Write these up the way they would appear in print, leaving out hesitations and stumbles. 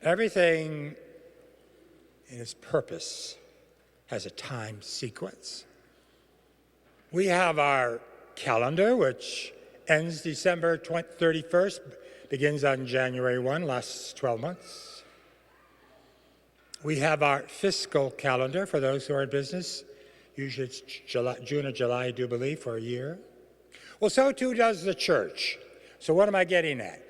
Everything in its purpose has a time sequence. We have our calendar, which ends December 31st, begins on January 1, lasts 12 months. We have our fiscal calendar for those who are in business. Usually it's June or July, I do believe, for a year. Well, so too does the church. So what am I getting at?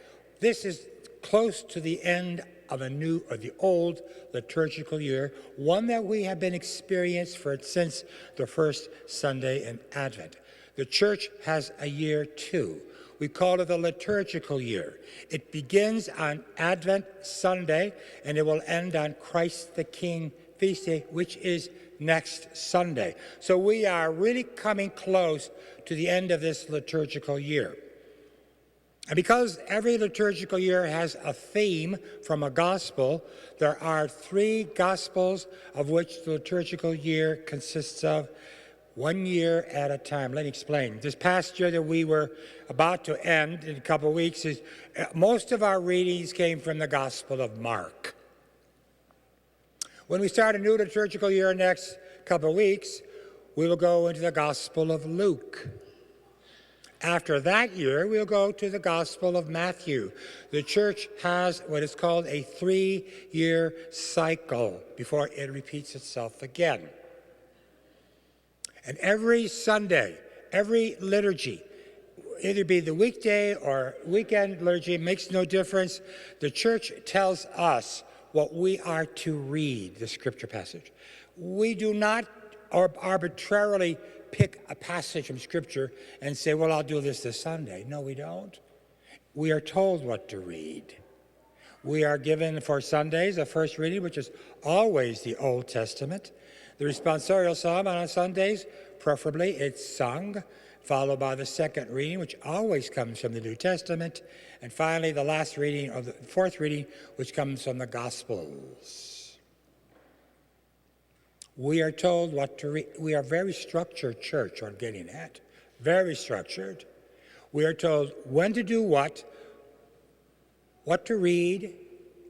This is close to the end of the old liturgical year, one that we have been experienced for since the first Sunday in Advent. The church has a year too. We call it the liturgical year. It begins on Advent Sunday, and it will end on Christ the King feast day, which is next Sunday. So we are really coming close to the end of this liturgical year. And because every liturgical year has a theme from a gospel, there are 3 gospels of which the liturgical year consists of, 1 year at a time. Let me explain. This past year that we were about to end in a couple of weeks, most of our readings came from the Gospel of Mark. When we start a new liturgical year next couple of weeks, we will go into the Gospel of Luke. After that year, we'll go to the Gospel of Matthew. The church has what is called a 3-year cycle before it repeats itself again. And every Sunday, every liturgy, either be the weekday or weekend liturgy, makes no difference. The church tells us what we are to read, the scripture passage. We do not arbitrarily pick a passage from Scripture and say, well, I'll do this Sunday. No, we don't. We are told what to read. We are given for Sundays a first reading, which is always the Old Testament. The responsorial psalm on Sundays, preferably it's sung, followed by the second reading, which always comes from the New Testament, and finally the last reading, or the fourth reading, which comes from the Gospels. We are told what to read. We are a very structured church, I'm getting at. Very structured. We are told when to do what to read,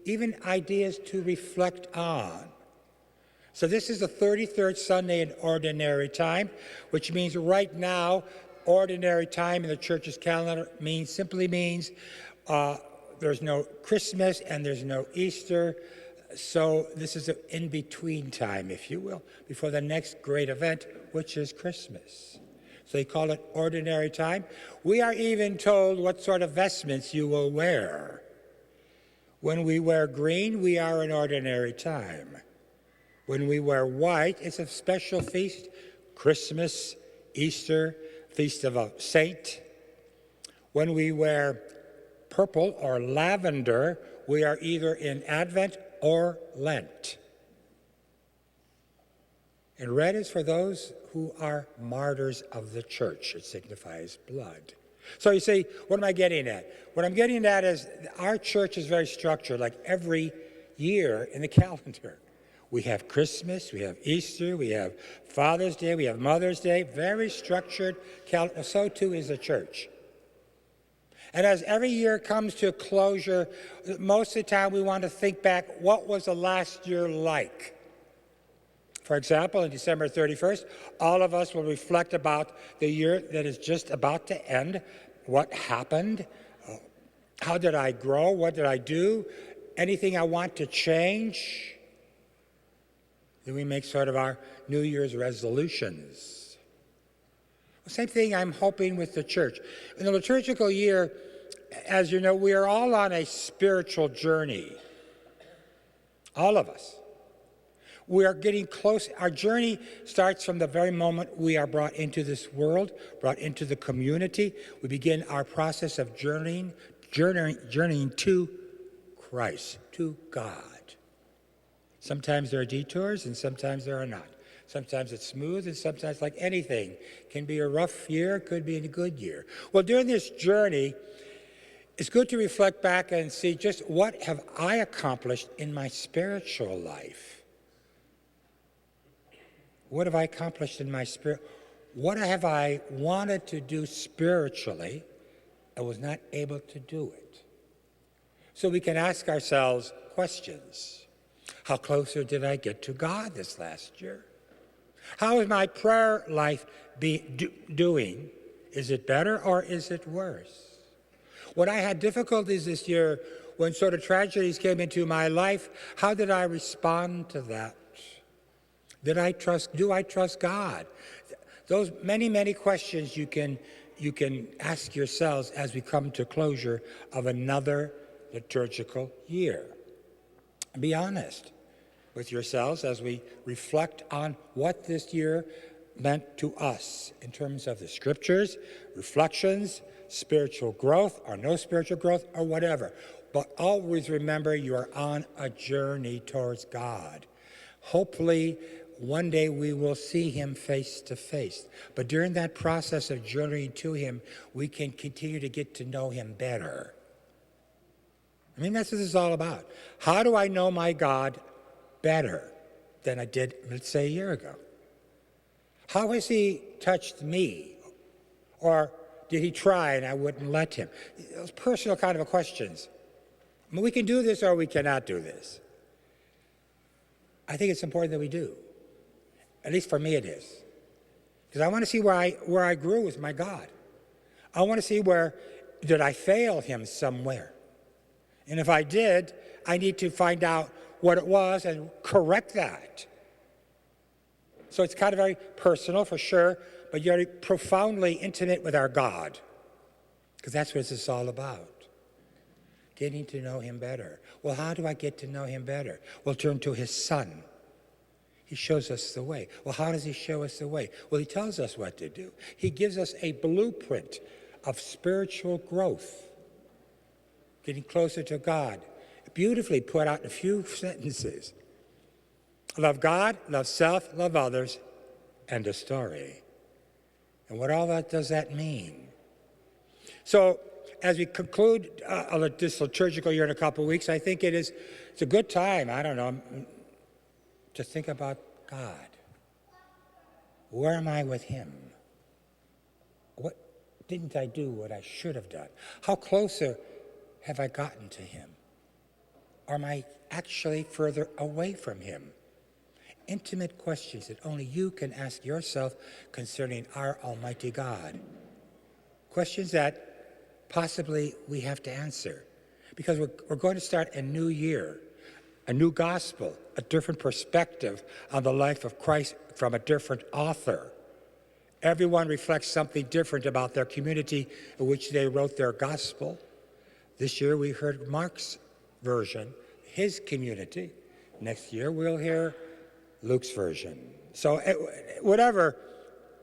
even ideas to reflect on. So this is the 33rd Sunday in Ordinary Time, which means right now, Ordinary Time in the church's calendar simply means there's no Christmas and there's no Easter. So this is an in-between time, if you will, before the next great event, which is Christmas. So they call it Ordinary Time. We are even told what sort of vestments you will wear. When we wear green, we are in Ordinary Time. When we wear white, it's a special feast, Christmas, Easter, Feast of a Saint. When we wear purple or lavender, we are either in Advent or Lent. And red is for those who are martyrs of the church. It signifies blood. So you see, what am I getting at? What I'm getting at is our church is very structured, like every year in the calendar. We have Christmas, we have Easter, we have Father's Day, we have Mother's Day, very structured calendar. So too is the church. And as every year comes to a closure, most of the time we want to think back, what was the last year like? For example, on December 31st, all of us will reflect about the year that is just about to end. What happened? How did I grow? What did I do? Anything I want to change? Then we make sort of our New Year's resolutions. Same thing I'm hoping with the church. In the liturgical year, as you know, we are all on a spiritual journey. All of us. We are getting close. Our journey starts from the very moment we are brought into this world, brought into the community. We begin our process of journeying to Christ, to God. Sometimes there are detours and sometimes there are not. Sometimes it's smooth and sometimes, like anything, can be a rough year, could be a good year. Well, during this journey, it's good to reflect back and see just what have I accomplished in my spiritual life. What have I accomplished in my spirit? What have I wanted to do spiritually and was not able to do it? so we can ask ourselves questions. How closer did I get to God this last year? How is my prayer life doing? Is it better or is it worse? When I had difficulties this year, when sort of tragedies came into my life, how did I respond to that? Do I trust God? Those many questions you can ask yourselves as we come to closure of another liturgical year. Be honest with yourselves as we reflect on what this year meant to us in terms of the scriptures, reflections, spiritual growth or no spiritual growth or whatever. But always remember you are on a journey towards God. Hopefully, one day we will see him face to face. But during that process of journeying to him, we can continue to get to know him better. I mean, that's what this is all about. How do I know my God better than I did, let's say, a year ago? How has he touched me? Or did he try and I wouldn't let him? Those personal kind of questions. I mean, we can do this or we cannot do this. I think it's important that we do. At least for me it is. Because I want to see where I grew with my God. I want to see where did I fail him somewhere. And if I did, I need to find out what it was and correct that. So it's kind of very personal for sure, but you're profoundly intimate with our God. Because that's what this is all about. Getting to know him better. Well, how do I get to know him better? We'll turn to his Son. He shows us the way. Well, how does he show us the way? Well, he tells us what to do. He gives us a blueprint of spiritual growth. Getting closer to God. Beautifully put out in a few sentences. Love God, love self, love others, end of story. And what all that does that mean? So, as we conclude this liturgical year in a couple of weeks, I think it's a good time, to think about God. Where am I with him? What didn't I do what I should have done? How closer have I gotten to him? Or am I actually further away from him? Intimate questions that only you can ask yourself concerning our Almighty God. Questions that possibly we have to answer because we're going to start a new year, a new gospel, a different perspective on the life of Christ from a different author. Everyone reflects something different about their community in which they wrote their gospel. This year we heard Mark's version, his community. Next year we'll hear Luke's version. So whatever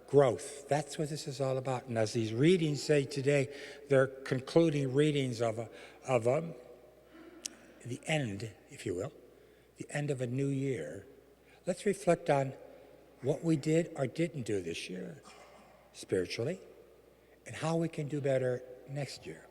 growth, that's what this is all about. And as these readings say today, they're concluding readings of the end, if you will, the end of a new year. Let's reflect on what we did or didn't do this year spiritually and how we can do better next year.